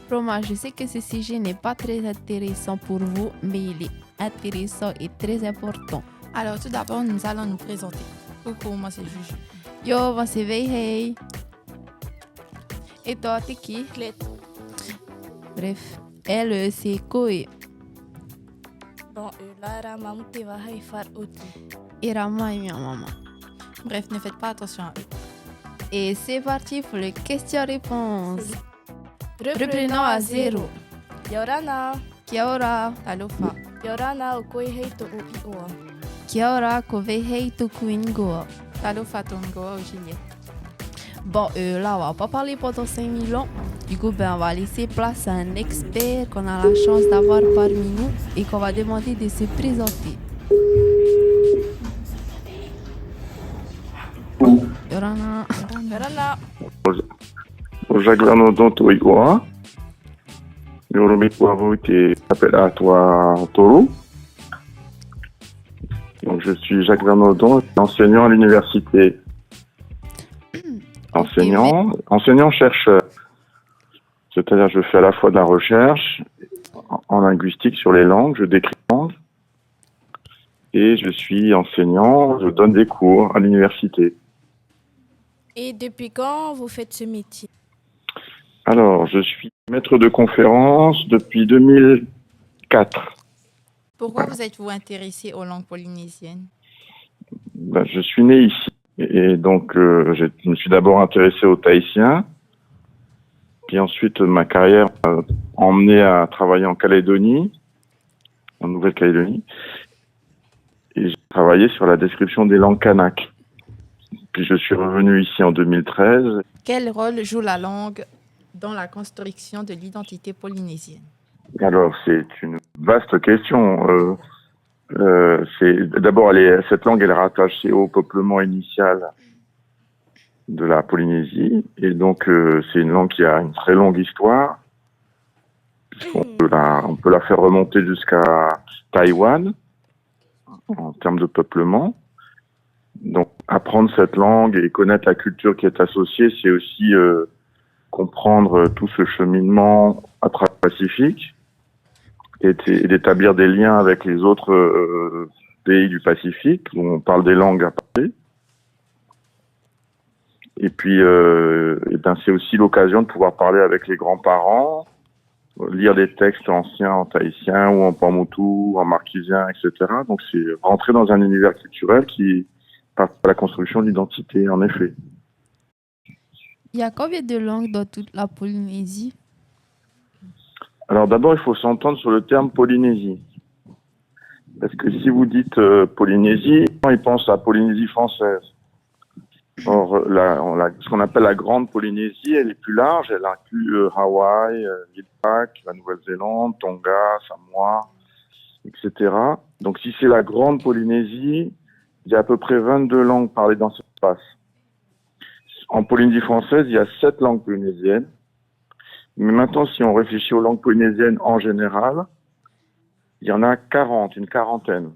Roma, je sais que ce sujet n'est pas très intéressant pour vous, mais il est intéressant et très important. Alors tout d'abord, nous allons nous présenter. Coucou, moi c'est Juju. Yo, você veio, hey. Et toi, t'es qui? Clette. Bref, elle, c'est Koé. Bon, là, Rama, tu vas faire autre. Et Rama est ma maman. Bref, ne faites pas attention à eux. Et c'est parti pour les questions-réponses. Reprenons à zéro. Yorana. Kia ora. Talofa. Yorana, okoi heito uiwa. Kia ora, kovei hei tuku ingoa. Talofa tongo, Juliette. Bon, là, on va pas parler pendant 5000 ans. Du coup, on va laisser place à un expert qu'on a la chance d'avoir parmi nous et qu'on va demander de se présenter. Yorana. Yorana. Jaglanodon Toigoa. Yoromikwavu qui s'appelle à toi Toro. Donc je suis Jacques Vernodon, enseignant à l'université. Enseignant chercheur. C'est-à-dire je fais à la fois de la recherche en linguistique sur les langues, je décris les langues. Et je suis enseignant, je donne des cours à l'université. Et depuis quand vous faites ce métier? Alors, je suis maître de conférence depuis 2004. Pourquoi vous êtes-vous intéressé aux langues polynésiennes? Je suis né ici et donc je me suis d'abord intéressé aux Tahitiens. Puis ensuite, ma carrière m'a emmené à travailler en Calédonie, en Nouvelle-Calédonie. Et j'ai travaillé sur la description des langues kanak. Puis je suis revenu ici en 2013. Quel rôle joue la langue dans la construction de l'identité polynésienne? Alors, c'est une vaste question. D'abord, cette langue elle est rattachée au peuplement initial de la Polynésie. Et donc, c'est une langue qui a une très longue histoire. On peut la faire remonter jusqu'à Taïwan, en termes de peuplement. Donc, apprendre cette langue et connaître la culture qui est associée, c'est aussi comprendre tout ce cheminement à travers le Pacifique et d'établir des liens avec les autres pays du Pacifique où on parle des langues à parler. Et puis, c'est aussi l'occasion de pouvoir parler avec les grands-parents, lire des textes anciens en tahitien ou en pamoutou, en marquisien, etc. Donc, c'est rentrer dans un univers culturel qui participe à la construction de l'identité, en effet. Il y a combien de langues dans toute la Polynésie? Alors d'abord, il faut s'entendre sur le terme Polynésie. Parce que si vous dites Polynésie, ils pensent à Polynésie française. Or, ce qu'on appelle la Grande Polynésie, elle est plus large. Elle inclut Hawaï, l'île Pâques, la Nouvelle-Zélande, Tonga, Samoa, etc. Donc si c'est la Grande Polynésie, il y a à peu près 22 langues parlées dans cet espace. En Polynésie française, il y a 7 langues polynésiennes. Mais maintenant, si on réfléchit aux langues polynésiennes en général, il y en a 40, une quarantaine.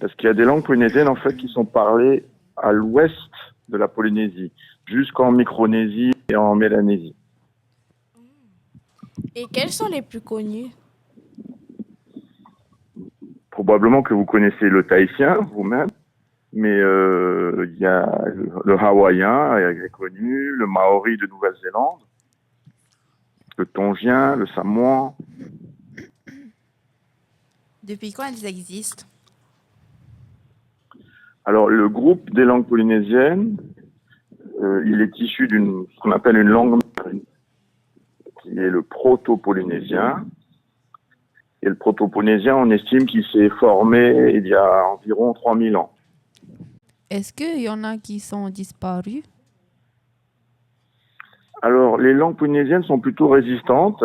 Parce qu'il y a des langues polynésiennes, en fait, qui sont parlées à l'ouest de la Polynésie, jusqu'en Micronésie et en Mélanésie. Et quelles sont les plus connues? Probablement que vous connaissez le tahitien, vous-même. Mais il y a le hawaïen, est connu, le maori de Nouvelle-Zélande, le tongien, le samoan. Depuis quand elles existent? Alors, le groupe des langues polynésiennes, il est issu ce qu'on appelle une langue mandarine, qui est le proto-polynésien. Et le proto-polynésien, on estime qu'il s'est formé il y a environ 3000 ans. Est-ce qu'il y en a qui sont disparus? Alors, les langues polynésiennes sont plutôt résistantes.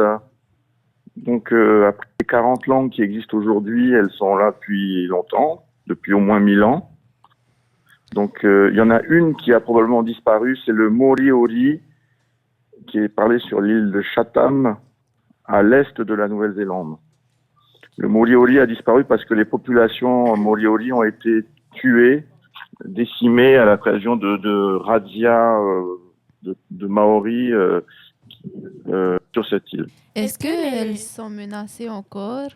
Donc, après les 40 langues qui existent aujourd'hui, elles sont là depuis longtemps, depuis au moins 1000 ans. Donc, il y en a une qui a probablement disparu, c'est le moriori, qui est parlé sur l'île de Chatham, à l'est de la Nouvelle-Zélande. Le moriori a disparu parce que les populations moriori ont été tuées, décimées à l'occasion de razzias de Maoris sur cette île. Est-ce qu'elles sont menacées encore?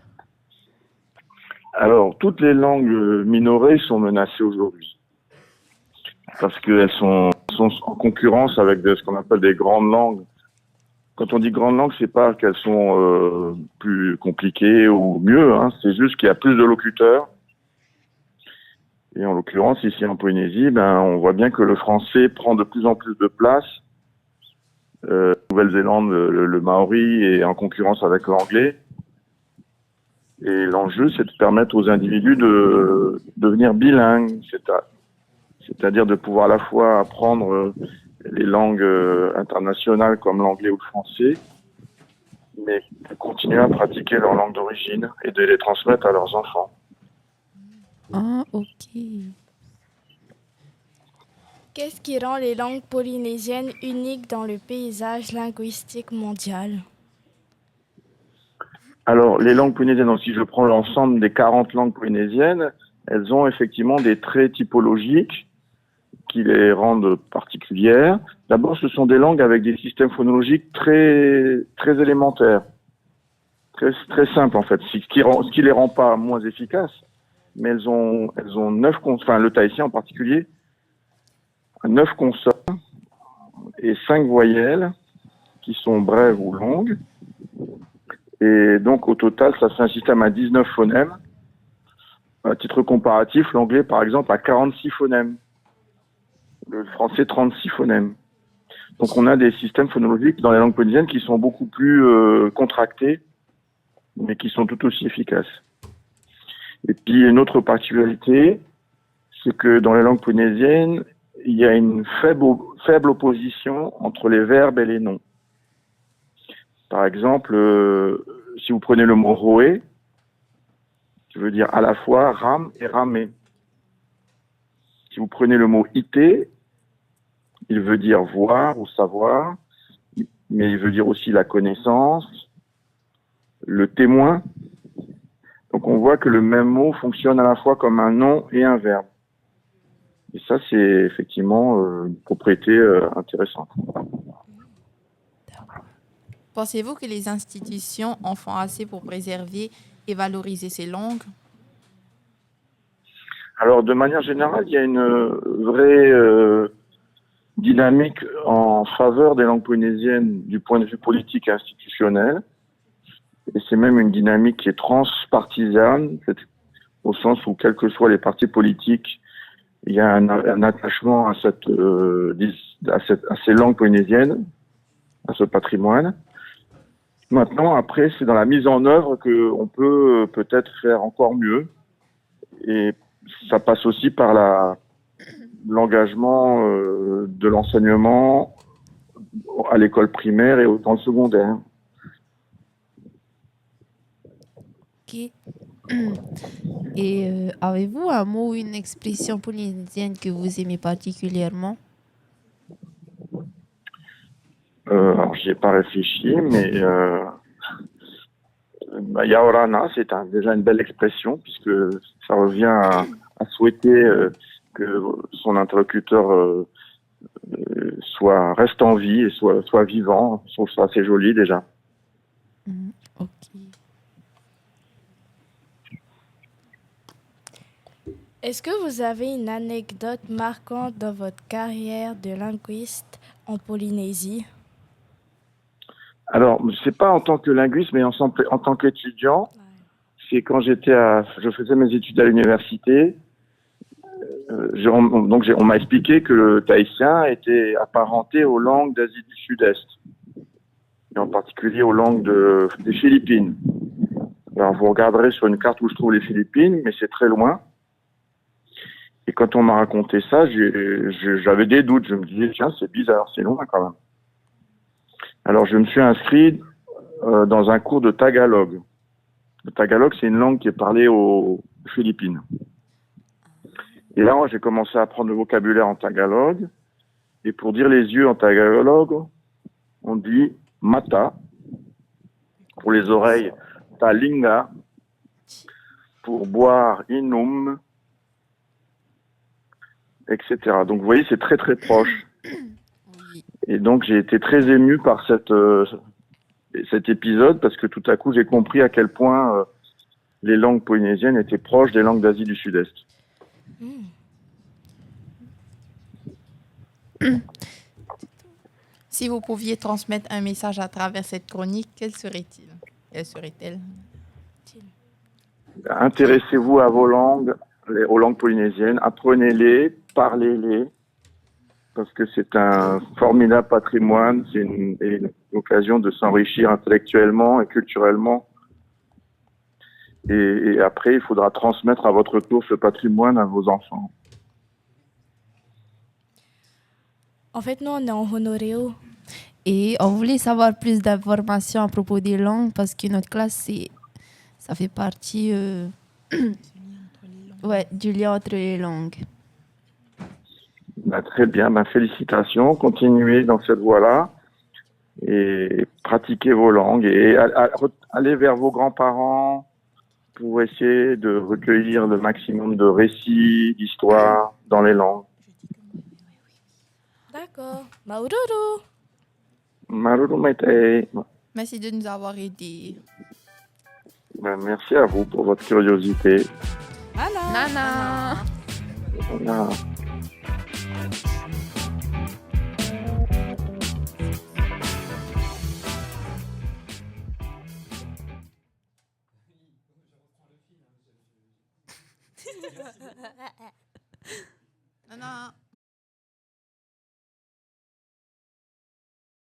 Alors, toutes les langues minorées sont menacées aujourd'hui parce qu'elles sont en concurrence avec ce qu'on appelle des grandes langues. Quand on dit grandes langues, c'est pas qu'elles sont plus compliquées ou mieux, hein, c'est juste qu'il y a plus de locuteurs. Et en l'occurrence, ici en Polynésie, on voit bien que le français prend de plus en plus de place. Nouvelle-Zélande, le maori est en concurrence avec l'anglais. Et l'enjeu, c'est de permettre aux individus de devenir bilingues, c'est-à-dire de pouvoir à la fois apprendre les langues internationales comme l'anglais ou le français, mais de continuer à pratiquer leur langue d'origine et de les transmettre à leurs enfants. Ah, ok. Qu'est-ce qui rend les langues polynésiennes uniques dans le paysage linguistique mondial? Alors, les langues polynésiennes, donc, si je prends l'ensemble des 40 langues polynésiennes, elles ont effectivement des traits typologiques qui les rendent particulières. D'abord, ce sont des langues avec des systèmes phonologiques très, très élémentaires, très, très simples en fait, ce qui les rend pas moins efficaces. Mais elles ont 9 consonnes, enfin le tahitien en particulier, 9 consonnes et 5 voyelles qui sont brèves ou longues. Et donc au total, ça fait un système à 19 phonèmes. À titre comparatif, l'anglais par exemple a 46 phonèmes. Le français 36 phonèmes. Donc on a des systèmes phonologiques dans les langues polynésiennes qui sont beaucoup plus contractés, mais qui sont tout aussi efficaces. Et puis une autre particularité, c'est que dans les langues polynésiennes, il y a une faible opposition entre les verbes et les noms. Par exemple, si vous prenez le mot roé, qui veut dire à la fois rame et ramer. Si vous prenez le mot ité, il veut dire voir ou savoir, mais il veut dire aussi la connaissance, le témoin. Donc on voit que le même mot fonctionne à la fois comme un nom et un verbe. Et ça, c'est effectivement une propriété intéressante. Pensez-vous que les institutions en font assez pour préserver et valoriser ces langues? Alors, de manière générale, il y a une vraie dynamique en faveur des langues polynésiennes du point de vue politique et institutionnel. Et c'est même une dynamique qui est transpartisane, au sens où, quels que soient les partis politiques, il y a un attachement à ces langues polynésiennes, à ce patrimoine. Maintenant, après, c'est dans la mise en œuvre qu'on peut peut-être faire encore mieux. Et ça passe aussi par l'engagement de l'enseignement à l'école primaire et dans le secondaire. Ok. Et avez-vous un mot ou une expression polynésienne que vous aimez particulièrement? Alors, j'y ai pas réfléchi, mais Yaorana, c'est déjà une belle expression puisque ça revient à souhaiter que son interlocuteur reste en vie et soit vivant. Je trouve ça assez joli déjà. Ok. Est-ce que vous avez une anecdote marquante dans votre carrière de linguiste en Polynésie? Alors, c'est pas en tant que linguiste, mais en tant qu'étudiant. C'est quand je faisais mes études à l'université. On m'a expliqué que le tahitien était apparenté aux langues d'Asie du Sud-Est, et en particulier aux langues des Philippines. Alors, vous regarderez sur une carte où je trouve les Philippines, mais c'est très loin. Et quand on m'a raconté ça, j'avais des doutes. Je me disais, tiens, c'est bizarre, c'est loin quand même. Alors, je me suis inscrit dans un cours de tagalog. Le tagalog, c'est une langue qui est parlée aux Philippines. Et là, moi, j'ai commencé à apprendre le vocabulaire en tagalog. Et pour dire les yeux en tagalog, on dit mata. Pour les oreilles, talinga. Pour boire, inum, etc. Donc, vous voyez, c'est très, très proche. Oui. Et donc j'ai été très ému par cet épisode parce que tout à coup j'ai compris à quel point les langues polynésiennes étaient proches des langues d'Asie du Sud-Est. Si vous pouviez transmettre un message à travers cette chronique, quel serait-il? Quelle serait-elle? Intéressez-vous à vos langues, aux langues polynésiennes, apprenez-les, parlez-les, parce que c'est un formidable patrimoine, c'est une occasion de s'enrichir intellectuellement et culturellement. Et après, il faudra transmettre à votre tour ce patrimoine à vos enfants. En fait, nous, on est en honoréo. Et on voulait savoir plus d'informations à propos des langues parce que notre classe, ça fait partie du lien entre les langues. Très bien, félicitations, continuez dans cette voie-là et pratiquez vos langues et allez vers vos grands-parents pour essayer de recueillir le maximum de récits, d'histoires dans les langues. D'accord. Maururu. Maruru Maitei. Merci de nous avoir aidés. Merci à vous pour votre curiosité. Nana. Voilà. Non, non.